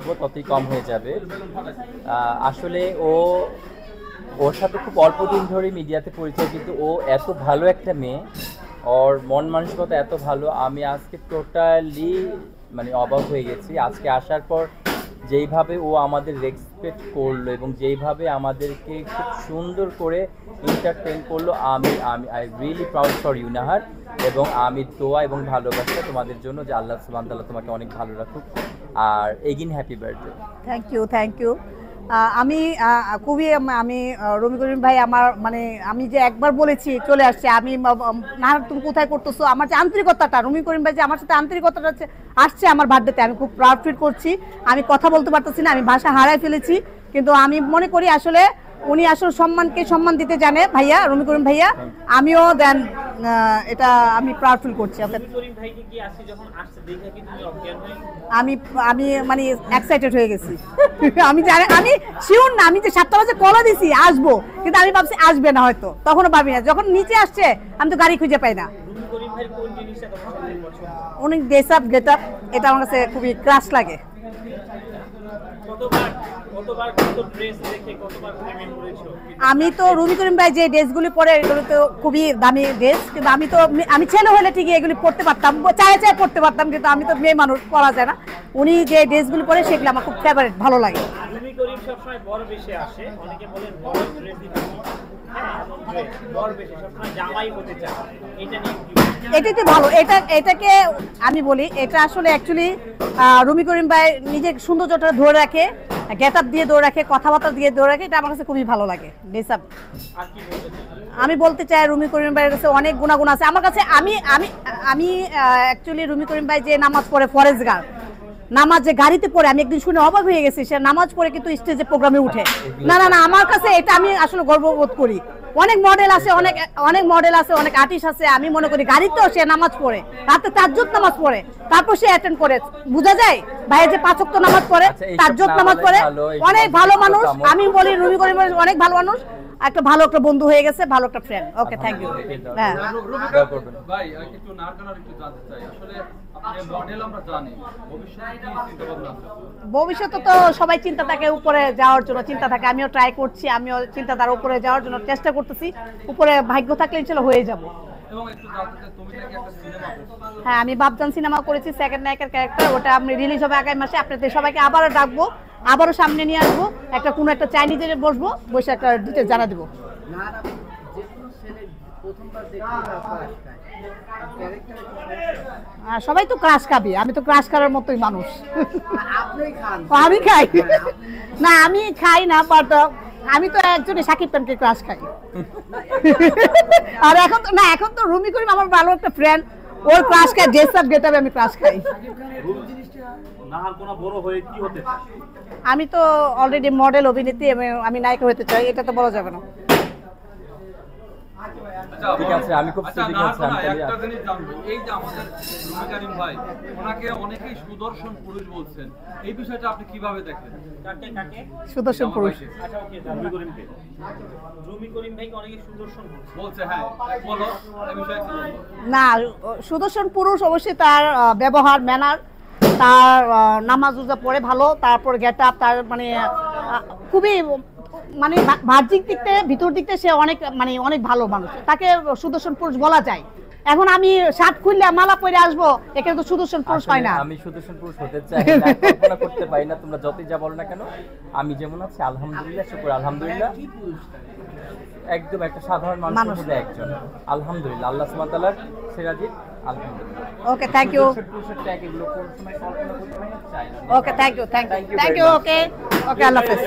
বলবো ততই কম হয়ে যাবে। আসলে ওর সাথে খুব অল্প দিন ধরে মিডিয়াতে পরিচয়, কিন্তু ও এত ভালো একটা মেয়ে, ওর মন মানসিকতা এত ভালো, আমি আজকে টোটালি মানে অবাক হয়ে গেছি। আজকে আসার পর যেইভাবে ও আমাদের রেসপেক্ট করলো এবং যেইভাবে আমাদেরকে খুব সুন্দর করে এন্টারটেইন করলো, আমি আমি I really proud for you Nahar. এবং আমি দোয়া এবং ভালোবাসা তোমাদের জন্য যে আল্লাহ সুবহানাহু ওয়া তাআলা তোমাকে অনেক ভালো রাখুক। আর again happy birthday. Thank you. আমি খুবই আমি রুমি করিম ভাই আমার মানে আমি যে একবার বলেছি চলে আসছে, আমি না তুমি কোথায় করতেছো, আমার যে আন্তরিকতাটা রুমি করিম ভাই যে আমার সাথে আন্তরিকতাটা আসছে আমার বার্থডেতে, আমি খুব প্রাউড ফিল করছি। আমি কথা বলতে পারতেছি না, আমি ভাষা হারাই ফেলেছি, কিন্তু আমি মনে করি আসলে উনি আসলে সম্মানকে সম্মান দিতে জানে ভাইয়া, রুমি করিম ভাইয়া। আমিও দেন এটা আমি প্রাউড ফিল করছি। আমি আমি মানে এক্সাইটেড হয়ে গেছি। আমি জানি, আমি শিওর না, আমি যে 7টা বাজে কলা দিছি আসবো, কিন্তু আমি ভাবছি আসবে না, হয়তো তখনও ভাবি না। যখন নিচে আসছে আমি তো গাড়ি খুঁজে পাই না। উনি ড্রেস আপ গেট আপ এটা আমার কাছে খুবই ক্রাশ লাগে। আমি তো রুমি করিম ভাই যে ড্রেসগুলি পরে এগুলো তো খুবই দামি ড্রেস, কিন্তু আমি ছেলে হলে ঠিকই এগুলি পড়তে পারতাম, চায়ে পড়তে পারতাম, কিন্তু আমি তো মেয়ে মানুষ, পরা যায় না। উনি যে ড্রেসগুলি পরে সেগুলো আমার খুব ফেভারিট, ভালো লাগে। রুমি করিম সবসময় বড় বেশে আসে, অনেকে বলেন বড় ড্রেস দিতে, হ্যাঁ বড় বেশে সবসময় জামাই হতে চায়, এটা নিয়ে এটা তো ভালো। এটাকে আমি বলি এটা আসলে অ্যাকচুয়ালি রুমি করিম ভাই নিজের সৌন্দর্যটা ধরে রাখে, গেট আপ দিয়ে ধরে রাখে, কথাবার্তা দিয়ে ধরে রাখে, এটা আমার কাছে খুবই ভালো লাগে। ড্রেস আমি বলতে চাই রুমি করিম ভাইয়ের কাছে অনেক গুণাগুণ আছে আমার কাছে। আমি আমি আমি অ্যাকচুয়ালি রুমি করিম ভাই যে নামাজ পড়ে ফরেজগার, নামাজ যে গাড়িতে পড়ে, আমি একদিন শুনে অবাক হয়ে গেছি, সে নামাজ পড়ে কিন্তু স্টেজে প্রোগ্রামে উঠে। না, আমার কাছে এটা আমি আসলে গর্ববোধ করি। অনেক মডেল আছে, অনেক মডেল আছে, অনেক আর্টিস্ট আছে, আমি মনে করি গাড়িতেও সে নামাজ পড়ে, রাতে তাহাজ্জুদ নামাজ পড়ে, তারপর সে অ্যাটেন্ড করে। বোঝা যায় ভাই যে 5 ওয়াক্ত নামাজ পড়ে, তাহাজ্জুদ নামাজ পড়ে, অনেক ভালো মানুষ। আমি বলি রুমি করিম অনেক ভালো মানুষ, একটা ভালো একটা বন্ধু হয়ে গেছে, ভালো একটা ফ্রেন্ড। Okay, thank you. হ্যাঁ ভাই একটু নারকানার একটু জানতে চাই, আসলে আপনি মডেল আমরা জানি, ভবিষ্যতে কি চিন্তা ভাবনা আছে? ভবিষ্যতে তো সবাই চিন্তা থাকে উপরে যাওয়ার জন্য, চিন্তা থাকে, আমিও ট্রাই করছি, আমিও চিন্তাধারা উপরে যাওয়ার জন্য চেষ্টা করতেছি। উপরে ভাগ্য থাকলে ইনশাআল্লাহ হয়ে যাব। এবং একটু জানতে চাই তুমি নাকি একটা সিনেমা করছো? হ্যাঁ, আমি বাপজান সিনেমা করেছি, সেকেন্ড নায়কের ক্যারেক্টার। ওটা আমি রিলিজ হবে আগামী মাসে। আপনাদের সবাইকে আবারও ডাকবো, আবারও সামনে নিয়ে আসবো, একটা কোনো একটা চাইনিজের বসবো, বসে একটা ডিটেইলস জানা দেবো। সবাই তো ক্রাশ খাবে, আমি তো ক্রাশ করার মতোই মানুষ। আমি খাই না, আমি খাই না, বাট আমি তো একজনই শাকিব খানকে ক্রাশ খাই। আর এখন তো রুমি করিম আমার ভালো একটা ফ্রেন্ড, ওর ক্রাশ খাই, ড্রেস আপ গেট আপে আমি ক্রাশ খাই। আমি তো অলরেডি মডেল, অভিনেত্রী, আমি নায়িকা হতে চাই, এটা তো বলা যাবে না। ঠিক আছে, আমি খুব একটা জিনিস জানবো, এই যে আমাদের রুমি করিম ভাই, ওনাকে অনেকেই সুদর্শন পুরুষ বলছেন, এই বিষয়টা আপনি কিভাবে দেখেন? কাকে সুদর্শন পুরুষ? আচ্ছা, ওকে, রুমি করিম ভাইকে অনেকে সুদর্শন বলছে, হ্যাঁ বলো এই বিষয়ে কি বলবো? না, সুদর্শন পুরুষ অবশ্যই তার ব্যবহার, ম্যানার, তার নামাজ রোজা পড়ে ভালো, তারপর গেট আপ, তার মানে খুবই মানে বাহ্যিক দিক থেকে ভিতর দিক থেকে সে অনেক ভালো মানুষ, তাকে সুদর্শন পুরুষ বলা যায়। এখন আমি শার্ট খুললে মালা পরে আসবো, এখানে তো সুদর্শন পুরুষ হয় না। আমি সুদর্শন পুরুষ হতে চাই না, কল্পনা করতে পারি না, তোমরা যতই যা বলো না কেন। আমি যেমন আছি আলহামদুলিল্লাহ, শুকর আলহামদুলিল্লাহ, একদম একটা সাধারণ মানুষের মধ্যে একজন, আলহামদুলিল্লাহ, আল্লাহ সুবহানাহু ওয়া তাআলার সেরাজিত, আলহামদুলিল্লাহ। ওকে, থ্যাংক ইউ। পুরুষের ট্যাগ এগুলো কোন সময় কল্পনা করতে পারি না, চাই না। ওকে, থ্যাংক ইউ। ওকে, আল্লাহ হাফেজ।